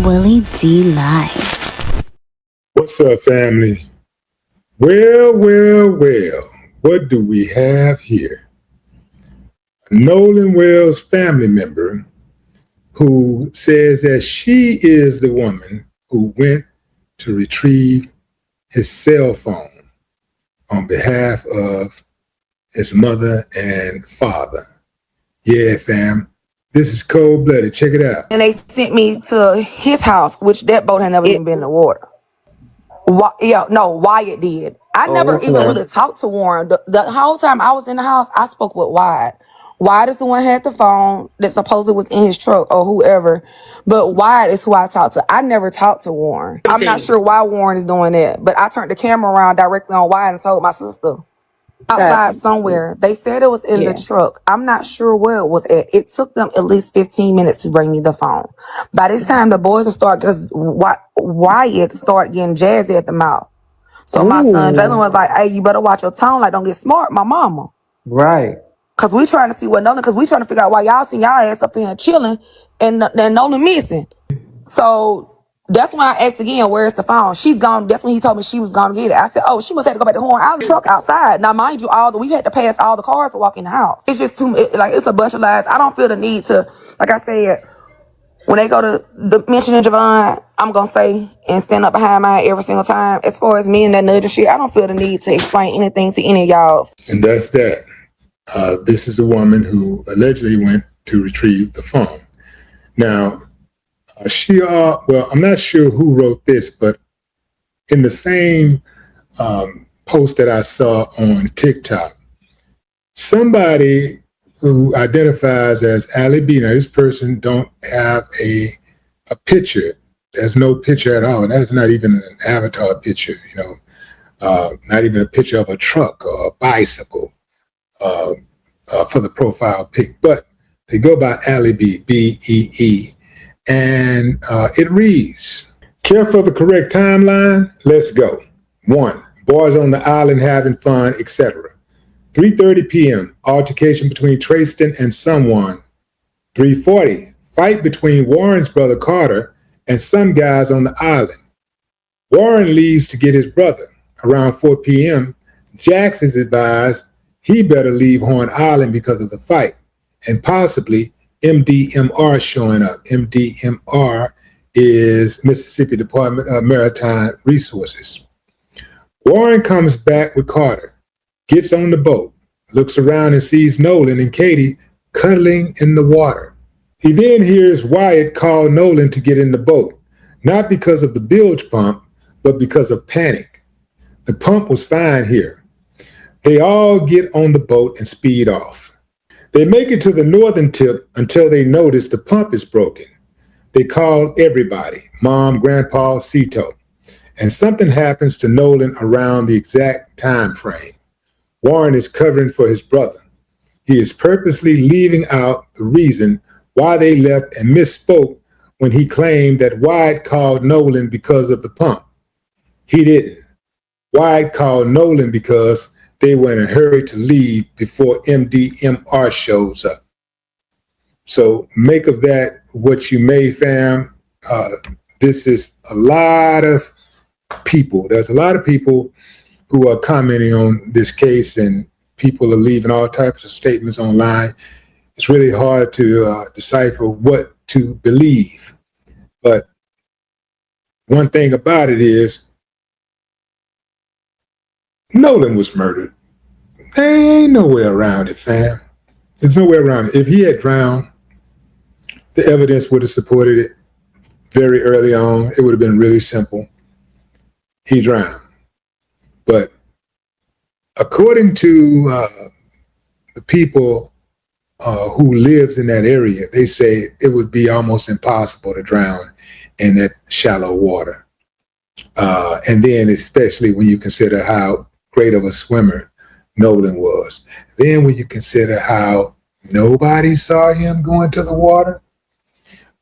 Willie D Live. What's up, family? Well, what do we have here? A Nolan Wells family member who says that she is the woman who went to retrieve his cell phone on behalf of his mother and father. Yeah, fam. This is cold-blooded. Check it out. And they sent me to his house, which that boat had never even been in the water. Wyatt did. I never even really talked to Warren. The whole time I was in the house, I spoke with Wyatt. Wyatt is the one who had the phone that supposedly was in his truck or whoever. But Wyatt is who I talked to. I never talked to Warren. I'm not sure why Warren is doing that. But I turned the camera around directly on Wyatt and told my sister. Outside somewhere. They said it was in the truck. I'm not sure where it was at. It took them at least 15 minutes to bring me the phone. By this time, the boys will start, because Wyatt started getting jazzy at the mouth. So my son, Jalen, was like, hey, you better watch your tone. Like, don't get smart, my mama. Right. Because we trying to see what Nolan, because we trying to figure out why y'all seen y'all ass up here chilling and Nolan missing. So that's when I asked again, where's the phone? She's gone. That's when he told me she was going to get it. I said, oh, she must have to go back to Horn Island truck outside. Now, mind you, we had to pass all the cars to walk in the house. It's just it's a bunch of lies. I don't feel the need to, like I said, when they go to the mention of Javon, I'm going to say and stand up behind mine every single time. As far as me and that nudge and shit, I don't feel the need to explain anything to any of y'all. And that's that. This is the woman who allegedly went to retrieve the phone. Now, I'm not sure who wrote this, but in the same post that I saw on TikTok, somebody who identifies as Ali B. Now, this person don't have a picture. There's no picture at all. That's not even an avatar picture, not even a picture of a truck or a bicycle for the profile pic. But they go by Ali B, B-E-E. And it reads, care for the correct timeline? Let's go. 1, boys on the island having fun, etc. 3:30 p.m., altercation between Trayston and someone. 3:40, fight between Warren's brother Carter and some guys on the island. Warren leaves to get his brother. Around 4 p.m., Jax is advised he better leave Horn Island because of the fight, and possibly MDMR showing up. MDMR is Mississippi Department of Maritime Resources. Warren comes back with Carter, gets on the boat, looks around and sees Nolan and Katie cuddling in the water. He then hears Wyatt call Nolan to get in the boat, not because of the bilge pump, but because of panic. The pump was fine here. They all get on the boat and speed off. They make it to the northern tip until they notice the pump is broken. They call everybody, Mom, Grandpa, Cito, and something happens to Nolan around the exact time frame. Warren is covering for his brother. He is purposely leaving out the reason why they left and misspoke when he claimed that Wyatt called Nolan because of the pump. He didn't. Wyatt called Nolan because they were in a hurry to leave before MDMR shows up. So make of that what you may, fam. This is a lot of people. There's a lot of people who are commenting on this case, and people are leaving all types of statements online. It's really hard to decipher what to believe. But one thing about it is, Nolan was murdered. There ain't no way around it, fam. There's no way around it. If he had drowned, the evidence would have supported it very early on. It would have been really simple. He drowned. But according to the people who lives in that area, they say it would be almost impossible to drown in that shallow water. And then especially when you consider how great of a swimmer Nolan was. Then when you consider how nobody saw him go into the water,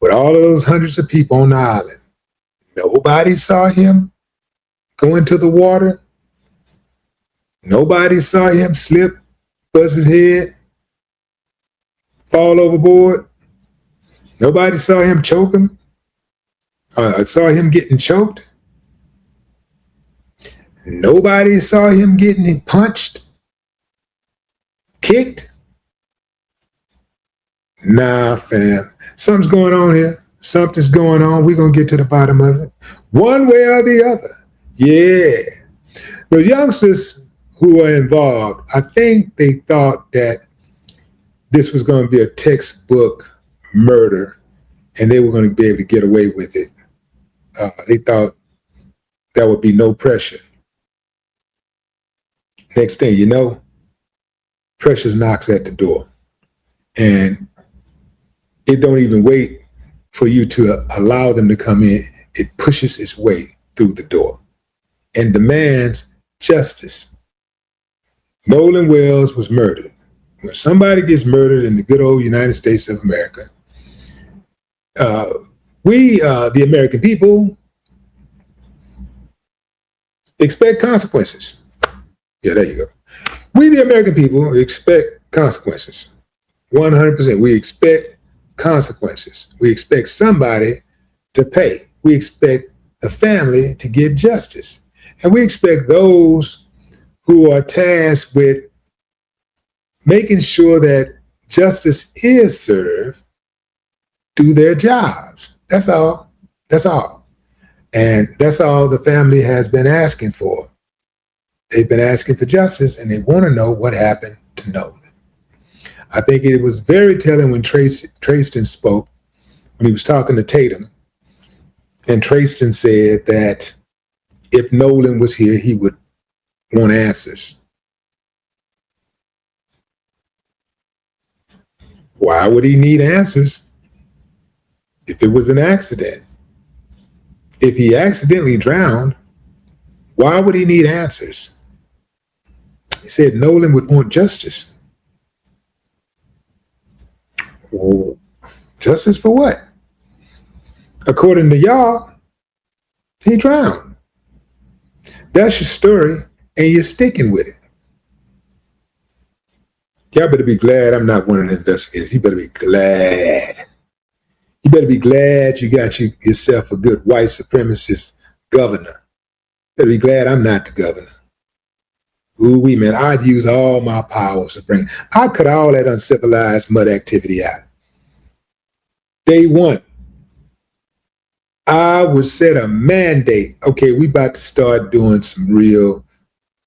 with all of those hundreds of people on the island, nobody saw him go into the water. Nobody saw him slip, bust his head, fall overboard. Nobody saw him choke him. I saw him getting choked. Nobody saw him getting punched, kicked. Nah, fam. Something's going on here. Something's going on. We're going to get to the bottom of it. One way or the other. Yeah. The youngsters who were involved, I think they thought that this was going to be a textbook murder and they were going to be able to get away with it. They thought there would be no pressure. Next thing you know, pressure knocks at the door. And it don't even wait for you to allow them to come in. It pushes its way through the door and demands justice. Nolan Wells was murdered. When somebody gets murdered in the good old United States of America, we, the American people, expect consequences. Yeah, there you go. We, the American people, expect consequences. 100%. We expect consequences. We expect somebody to pay. We expect the family to get justice. And we expect those who are tasked with making sure that justice is served do their jobs. That's all. That's all. And that's all the family has been asking for. They've been asking for justice, and they want to know what happened to Nolan. I think it was very telling when Trayston spoke, when he was talking to Tatum, and Trayston said that if Nolan was here, he would want answers. Why would he need answers if it was an accident? If he accidentally drowned, why would he need answers? He said Nolan would want justice. Well, justice for what? According to y'all, he drowned. That's your story, and you're sticking with it. Y'all better be glad I'm not one of the investigators. You better be glad. You better be glad you got yourself a good white supremacist governor. Better be glad I'm not the governor. Ooh-wee, man, I'd use all my powers to bring. I'd cut all that uncivilized mud activity out. Day one, I would set a mandate. Okay, we about to start doing some real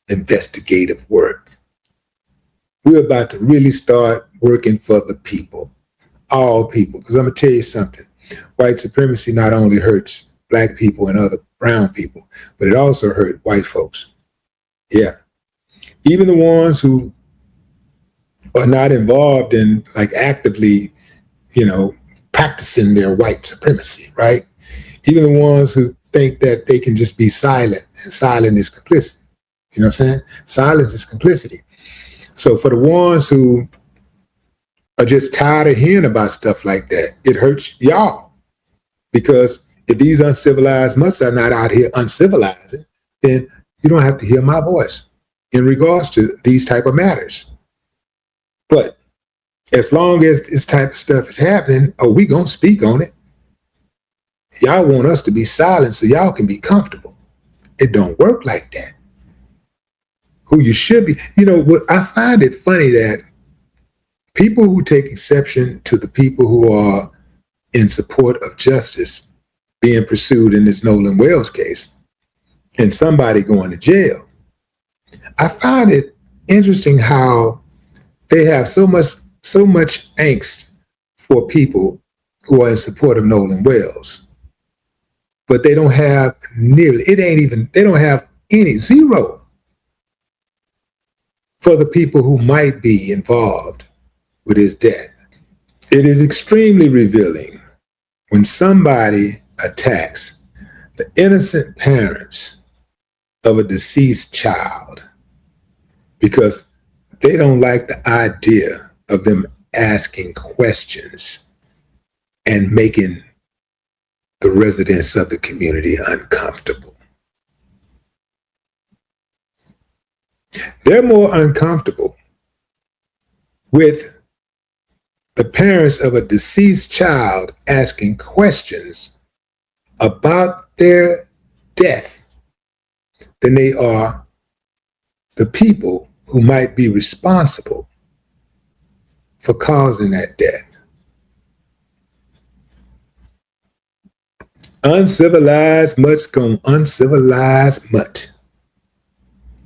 investigative work. We're about to really start working for the people, all people. Because I'm going to tell you something. White supremacy not only hurts black people and other brown people, but it also hurt white folks. Yeah. Even the ones who are not involved in like actively, practicing their white supremacy, right? Even the ones who think that they can just be silent, and silent is complicit. You know what I'm saying? Silence is complicity. So for the ones who are just tired of hearing about stuff like that, it hurts y'all. Because if these uncivilized mutts are not out here uncivilizing, then you don't have to hear my voice in regards to these type of matters. But as long as this type of stuff is happening, we gonna speak on it. Y'all want us to be silent so y'all can be comfortable. It don't work like that. Who you should be, what I find it funny that people who take exception to the people who are in support of justice being pursued in this Nolan Wells case and somebody going to jail, I find it interesting how they have so much angst for people who are in support of Nolan Wells, but they don't have they don't have zero for the people who might be involved with his death. It is extremely revealing when somebody attacks the innocent parents of a deceased child because they don't like the idea of them asking questions and making the residents of the community uncomfortable. They're more uncomfortable with the parents of a deceased child asking questions about their death than they are the people who might be responsible for causing that death. Uncivilized much gonna uncivilize much.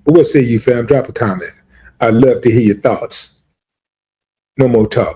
What say you, fam? Drop a comment. I'd love to hear your thoughts. No more talk.